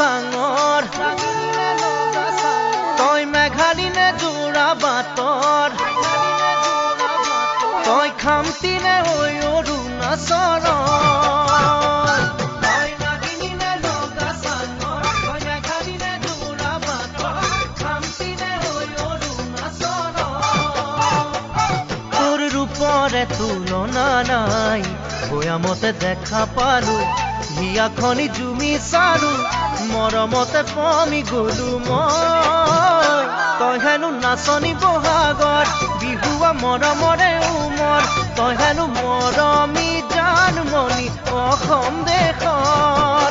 চাঙৰ তই মেঘালী নে যোৰা বাটৰ তই খামতি নে হৈ অৰুণাচলৰ তই নাগিনী নে লগা চাঙৰ তই মেঘালী নে যোৰা বাটৰ খামতি নে হৈ অৰুণাচলৰ তোৰ ৰূপৰে তুলনা নাই ভৈয়ামতে দেখা পালো হিয়াখনি জুমি চালো মৰমতে পমি গলো মই তই হেনো নাচনি বহাগত বিহুৱা মৰমৰে উমৰ তই হেনো মৰমী জানমণি অসম দেশৰ